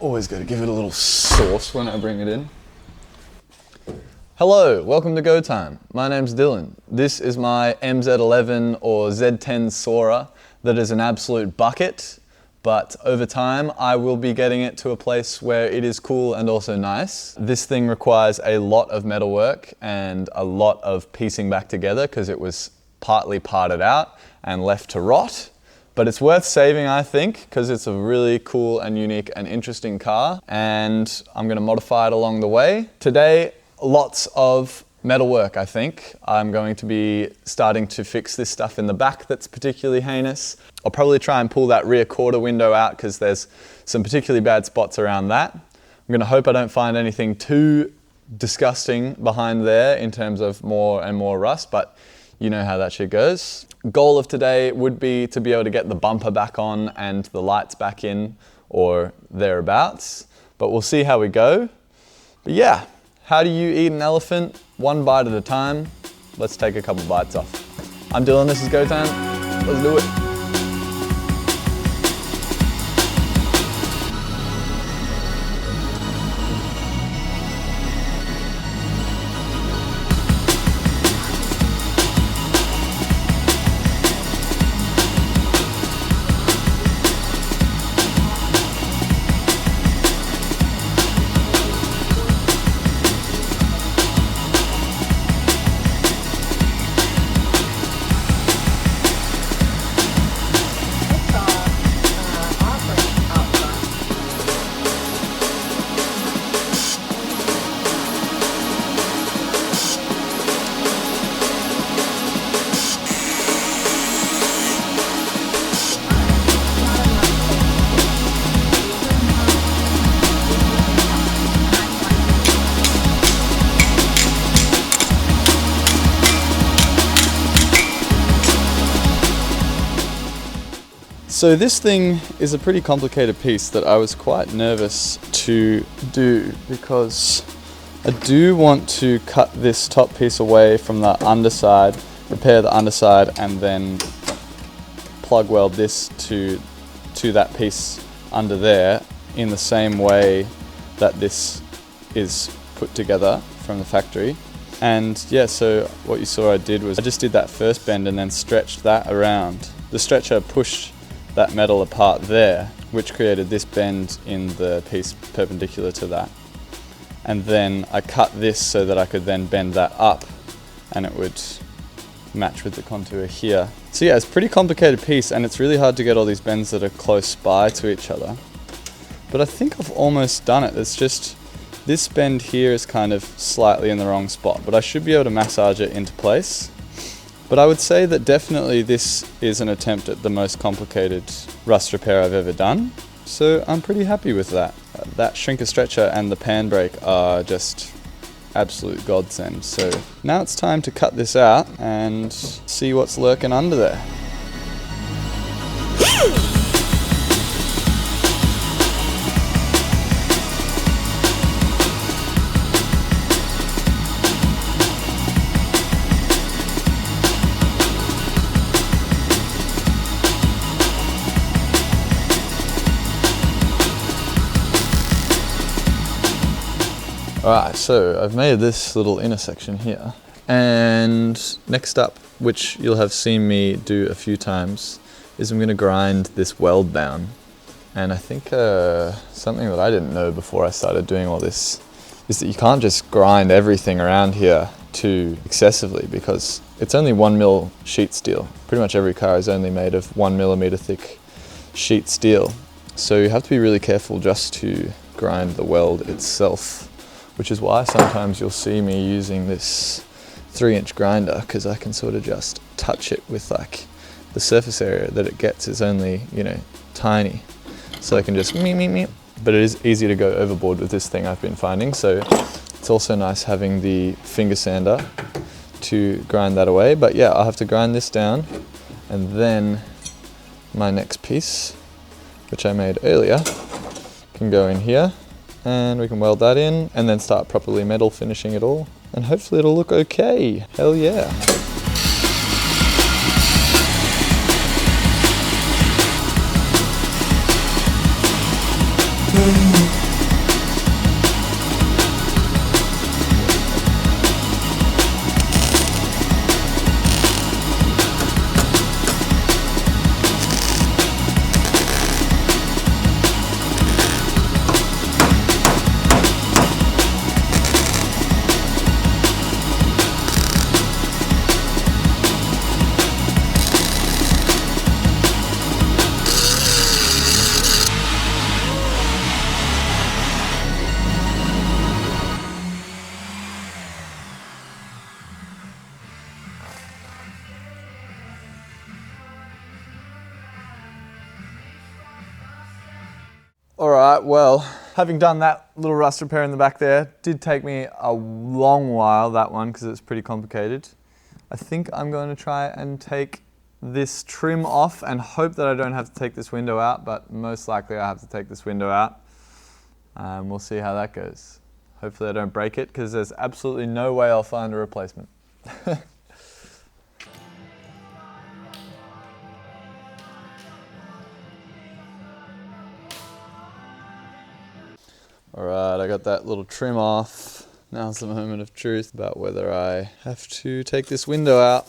Always got to give it a little sauce when I bring it in. Hello, welcome to Go Time. My name's Dylan. This is my MZ11 or Z10 Soarer that is an absolute bucket, but over time I will be getting it to a place where it is cool and also nice. This thing requires a lot of metal work and a lot of piecing back together because it was partly parted out and left to rot. But it's worth saving, I think, because it's a really cool and unique and interesting car, and I'm going to modify it along the way. Today, lots of metal work, I think. I'm going to be starting to fix this stuff in the back that's particularly heinous. I'll probably try and pull that rear quarter window out because there's some particularly bad spots around that. I'm going to hope I don't find anything too disgusting behind there in terms of more and more rust, but you know how that shit goes. Goal of today would be to be able to get the bumper back on and the lights back in or thereabouts, but we'll see how we go. But yeah, how do you eat an elephant? One bite at a time. Let's take a couple bites off. I'm Dylan, this is Go Time. Let's do it. So this thing is a pretty complicated piece that I was quite nervous to do because I do want to cut this top piece away from the underside, repair the underside, and then plug weld this to that piece under there in the same way that this is put together from the factory. And yeah, so what you saw I did was I just did that first bend and then stretched that around. The stretcher pushed that metal apart there, which created this bend in the piece perpendicular to that. And then I cut this so that I could then bend that up and it would match with the contour here. So yeah, it's a pretty complicated piece and it's really hard to get all these bends that are close by to each other. But I think I've almost done it. It's just this bend here is kind of slightly in the wrong spot, but I should be able to massage it into place. But I would say that definitely this is an attempt at the most complicated rust repair I've ever done. So I'm pretty happy with that. That shrinker stretcher and the pan brake are just absolute godsend. So now it's time to cut this out and see what's lurking under there. Alright, so I've made this little intersection here, and next up, which you'll have seen me do a few times, is I'm going to grind this weld down. And I think something that I didn't know before I started doing all this is that you can't just grind everything around here too excessively because it's only 1mm sheet steel. Pretty much every car is only made of 1mm thick sheet steel. So you have to be really careful just to grind the weld itself, which is why sometimes you'll see me using this 3-inch grinder because I can sort of just touch it with like the surface area that it gets is only, you know, tiny. So I can just meep. But it is easy to go overboard with this thing, I've been finding. So it's also nice having the finger sander to grind that away. But yeah, I'll have to grind this down, and then my next piece, which I made earlier, can go in here. And we can weld that in and then start properly metal finishing it all. And hopefully it'll look okay. Hell yeah. Alright, well, having done that little rust repair in the back there, did take me a long while, that one, because it's pretty complicated. I think I'm going to try and take this trim off and hope that I don't have to take this window out, but most likely I have to take this window out. We'll see how that goes. Hopefully I don't break it, because there's absolutely no way I'll find a replacement. Alright, I got that little trim off. Now's the moment of truth about whether I have to take this window out.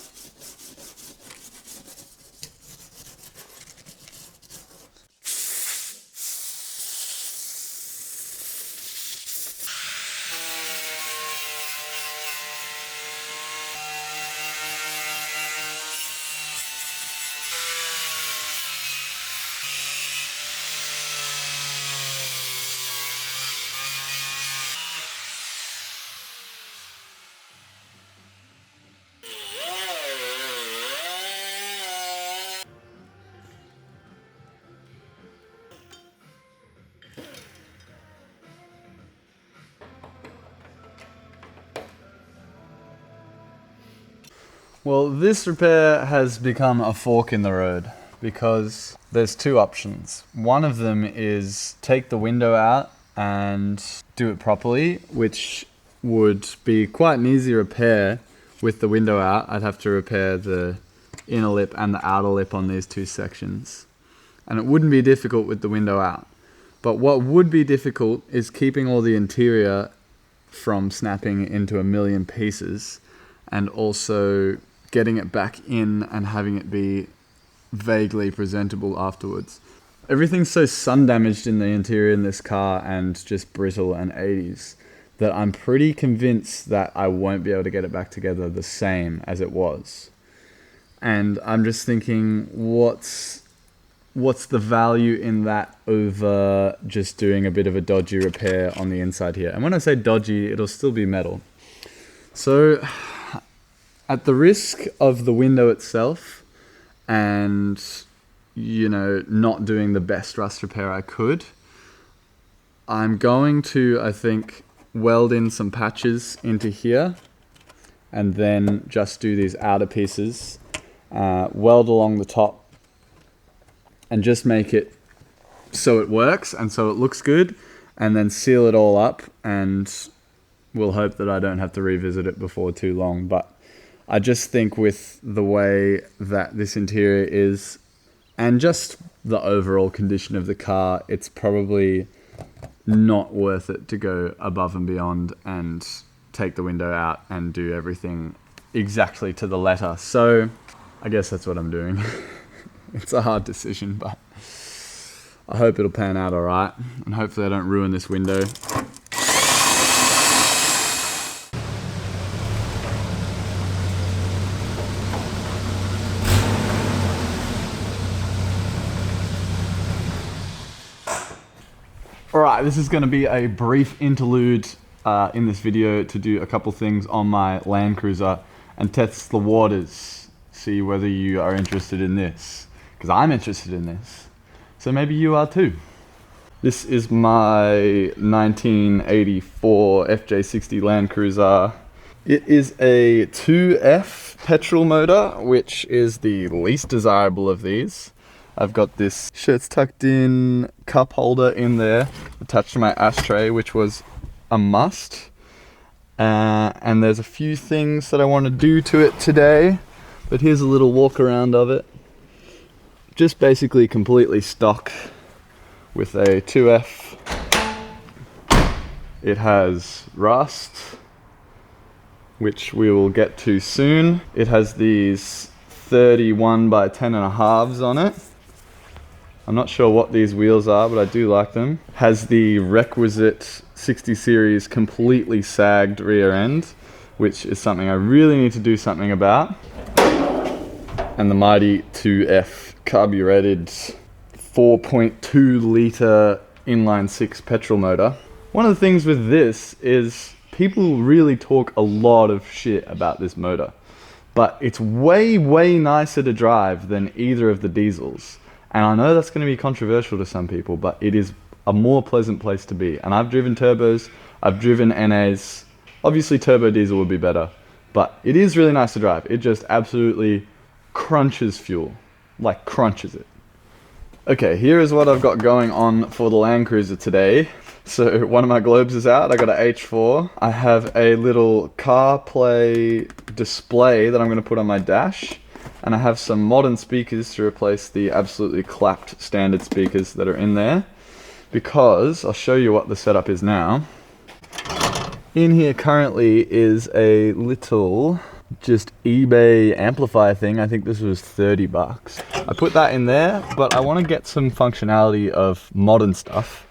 Well, this repair has become a fork in the road because there's two options. One of them is take the window out and do it properly, which would be quite an easy repair with the window out. I'd have to repair the inner lip and the outer lip on these two sections. And it wouldn't be difficult with the window out. But what would be difficult is keeping all the interior from snapping into a million pieces, and also getting it back in and having it be vaguely presentable afterwards. Everything's so sun damaged in the interior in this car and just brittle and 80s that I'm pretty convinced that I won't be able to get it back together the same as it was. And I'm just thinking, what's the value in that over just doing a bit of a dodgy repair on the inside here? And when I say dodgy, it'll still be metal. So at the risk of the window itself and, you know, not doing the best rust repair I could, I'm going to, I think, weld in some patches into here and then just do these outer pieces, weld along the top and just make it so it works and so it looks good, and then seal it all up, and we'll hope that I don't have to revisit it before too long. But I just think with the way that this interior is and just the overall condition of the car, it's probably not worth it to go above and beyond and take the window out and do everything exactly to the letter. So I guess that's what I'm doing. It's a hard decision, but I hope it'll pan out all right, and hopefully I don't ruin this window. Alright, this is going to be a brief interlude in this video to do a couple things on my Land Cruiser and test the waters, see whether you are interested in this, because I'm interested in this, so maybe you are too. This is my 1984 FJ60 Land Cruiser. It is a 2F petrol motor, which is the least desirable of these. I've got this shirts tucked in cup holder in there attached to my ashtray, which was a must. And there's a few things that I want to do to it today, but here's a little walk around of it. Just basically completely stock with a 2F. It has rust, which we will get to soon. It has these 31 by 10.5s on it. I'm not sure what these wheels are, but I do like them. Has the requisite 60 series completely sagged rear end, which is something I really need to do something about. And the mighty 2F carbureted 4.2 litre inline 6 petrol motor. One of the things with this is people really talk a lot of shit about this motor, but it's way, way nicer to drive than either of the diesels. And I know that's going to be controversial to some people, but it is a more pleasant place to be. And I've driven turbos, I've driven NAs. Obviously turbo diesel would be better, but it is really nice to drive. It just absolutely crunches fuel, like crunches it. Okay, here is what I've got going on for the Land Cruiser today. So one of my globes is out, I got an H4. I have a little CarPlay display that I'm gonna put on my dash. And I have some modern speakers to replace the absolutely clapped standard speakers that are in there. Because, I'll show you what the setup is now. In here currently is a little just eBay amplifier thing. I think this was 30 bucks. I put that in there, but I want to get some functionality of modern stuff.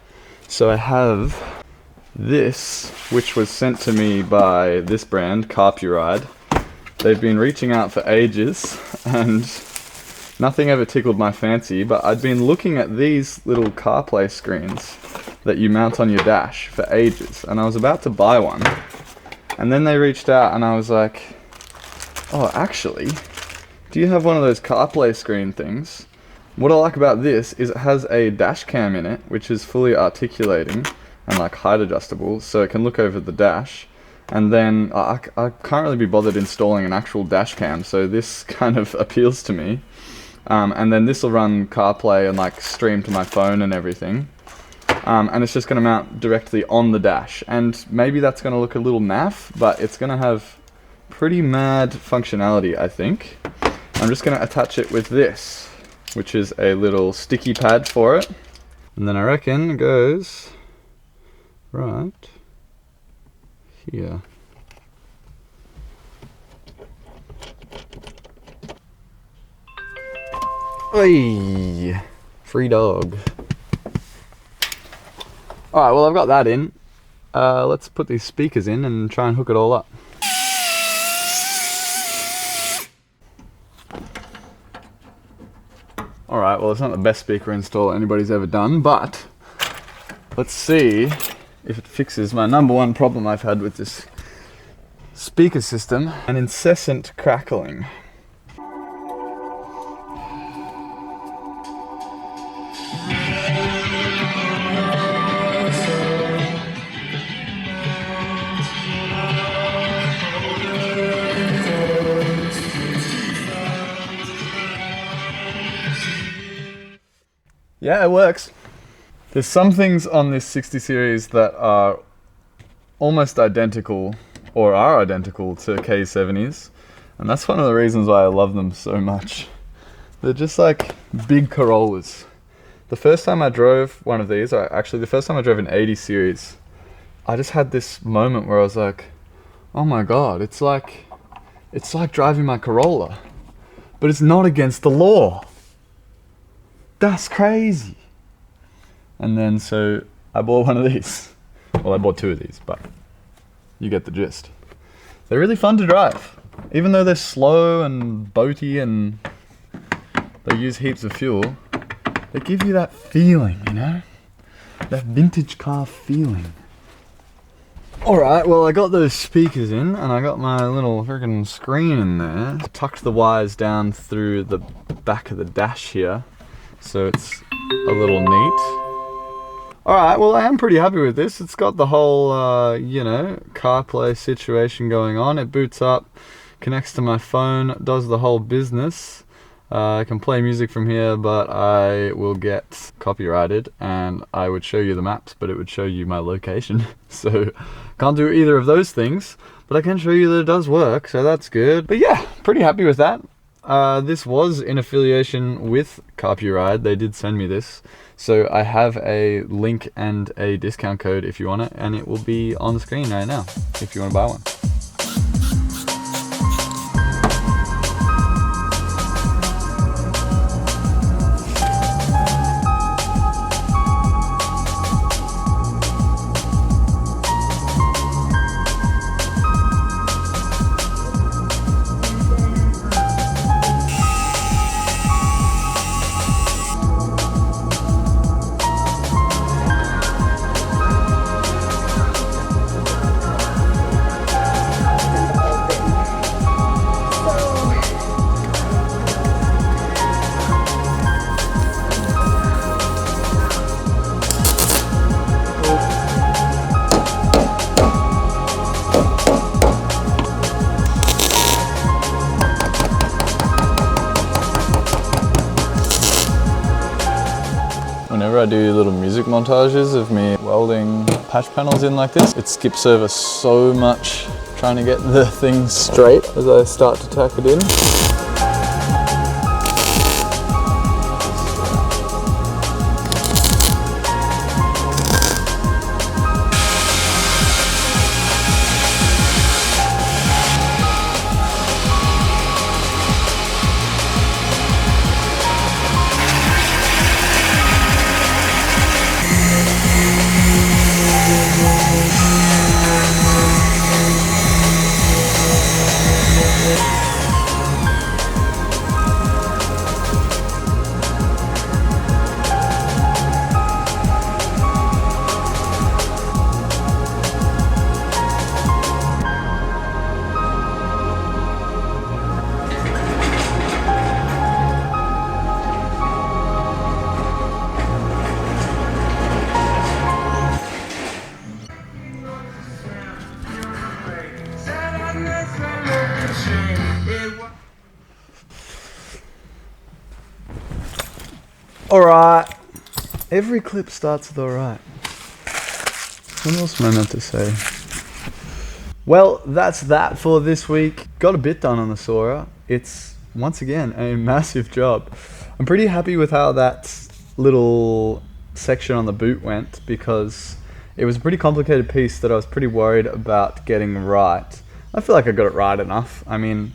So I have this, which was sent to me by this brand, CarPlay. They've been reaching out for ages, and nothing ever tickled my fancy, but I'd been looking at these little CarPlay screens that you mount on your dash for ages, and I was about to buy one. And then they reached out and I was like, oh, actually, do you have one of those CarPlay screen things? What I like about this is it has a dash cam in it, which is fully articulating and like height adjustable, so it can look over the dash. And then I can't really be bothered installing an actual dash cam, so this kind of appeals to me. And then this will run CarPlay and like stream to my phone and everything. And it's just going to mount directly on the dash. And maybe that's going to look a little naff, but it's going to have pretty mad functionality, I think. I'm just going to attach it with this, which is a little sticky pad for it. And then I reckon it goes right here. Oi! Free dog. Alright, well I've got that in. Let's put these speakers in and try and hook it all up. Alright, well it's not the best speaker install anybody's ever done, but let's see if it fixes my number one problem I've had with this speaker system, an incessant crackling. Yeah, it works. There's some things on this 60 series that are almost identical, or are identical to K70s, and that's one of the reasons why I love them so much. They're just like big Corollas. The first time I drove one of these, or actually the first time I drove an 80 series, I just had this moment where I was like, oh my god, it's like driving my Corolla, but it's not against the law. That's crazy. And then so I bought one of these. Well, I bought two of these, but you get the gist. They're really fun to drive. Even though they're slow and boaty and they use heaps of fuel, they give you that feeling, you know? That vintage car feeling. Alright, well I got those speakers in and I got my little freaking screen in there. Tucked the wires down through the back of the dash here, so it's a little neat. Alright, well I am pretty happy with this. It's got the whole, you know, CarPlay situation going on. It boots up, connects to my phone, does the whole business. I can play music from here, but I will get copyrighted and I would show you the maps, but it would show you my location. So can't do either of those things, but I can show you that it does work, so that's good. But yeah, pretty happy with that. This was in affiliation with CarPlay. They did send me this, so I have a link and a discount code if you want it, and it will be on the screen right now if you want to buy one. do little music montages of me welding patch panels in like this. It skips over so much trying to get the thing straight as I start to tack it in. Alright, every clip starts with alright. What else am I meant to say? Well, that's that for this week. Got a bit done on the Soarer. It's, once again, a massive job. I'm pretty happy with how that little section on the boot went, because it was a pretty complicated piece that I was pretty worried about getting right. I feel like I got it right enough. I mean,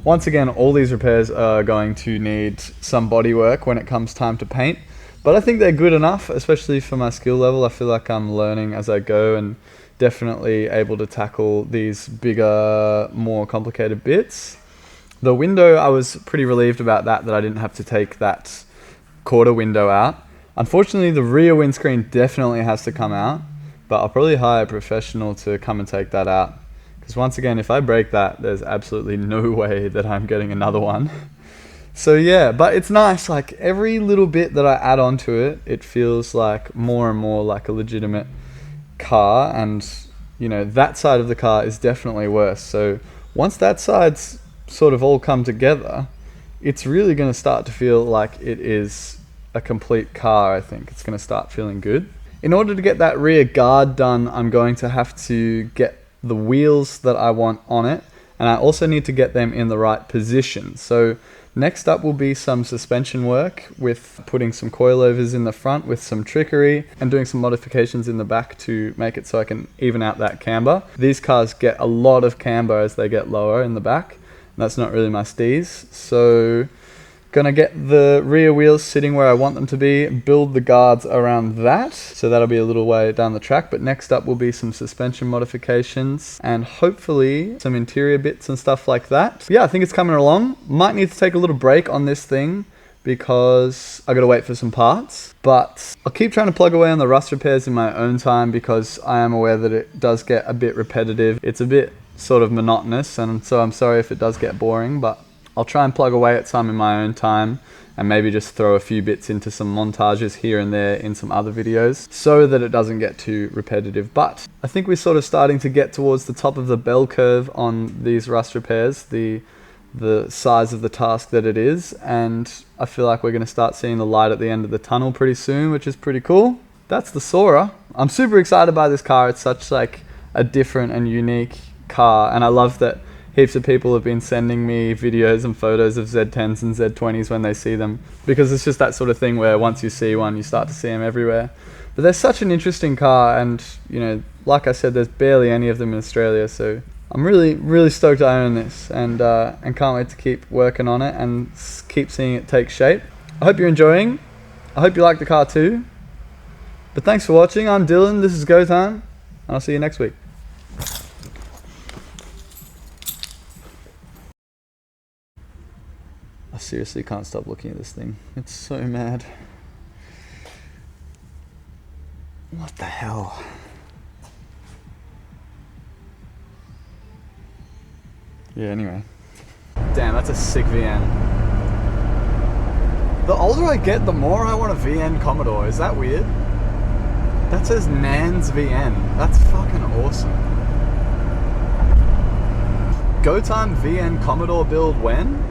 once again, all these repairs are going to need some body work when it comes time to paint, but I think they're good enough, especially for my skill level. I feel like I'm learning as I go and definitely able to tackle these bigger, more complicated bits. The window, I was pretty relieved about that I didn't have to take that quarter window out. Unfortunately, the rear windscreen definitely has to come out, but I'll probably hire a professional to come and take that out. Because once again, if I break that, there's absolutely no way that I'm getting another one. So yeah, but it's nice, like every little bit that I add onto it, it feels like more and more like a legitimate car, and you know, that side of the car is definitely worse. So once that side's sort of all come together, it's really going to start to feel like it is a complete car. I think it's going to start feeling good. In order to get that rear guard done, I'm going to have to get the wheels that I want on it, and I also need to get them in the right position. So next up will be some suspension work with putting some coilovers in the front with some trickery and doing some modifications in the back to make it so I can even out that camber. These cars get a lot of camber as they get lower in the back, and that's not really my steez. So gonna get the rear wheels sitting where I want them to be, build the guards around that, so that'll be a little way down the track. But next up will be some suspension modifications and hopefully some interior bits and stuff like that. Yeah, I think it's coming along. Might need to take a little break on this thing because I gotta wait for some parts, but I'll keep trying to plug away on the rust repairs in my own time, because I am aware that it does get a bit repetitive. It's a bit sort of monotonous, and so I'm sorry if it does get boring, but I'll try and plug away at some in my own time and maybe just throw a few bits into some montages here and there in some other videos so that it doesn't get too repetitive. But I think we're sort of starting to get towards the top of the bell curve on these rust repairs, the size of the task that it is, and I feel like we're going to start seeing the light at the end of the tunnel pretty soon, which is pretty cool. That's the Soarer. I'm super excited by this car. It's such like a different and unique car, and I love that heaps of people have been sending me videos and photos of Z10s and Z20s when they see them, because it's just that sort of thing where once you see one, you start to see them everywhere. But they're such an interesting car, and you know, like I said, there's barely any of them in Australia, so I'm really stoked I own this, and can't wait to keep working on it and keep seeing it take shape. I hope you're enjoying. I hope you like the car too. But thanks for watching. I'm Dylan, this is Go Time, and I'll see you next week. I seriously can't stop looking at this thing. It's so mad. What the hell? Yeah, anyway. Damn, that's a sick VN. The older I get, the more I want a VN Commodore. Is that weird? That says Nan's VN. That's fucking awesome. Go Time VN Commodore build when?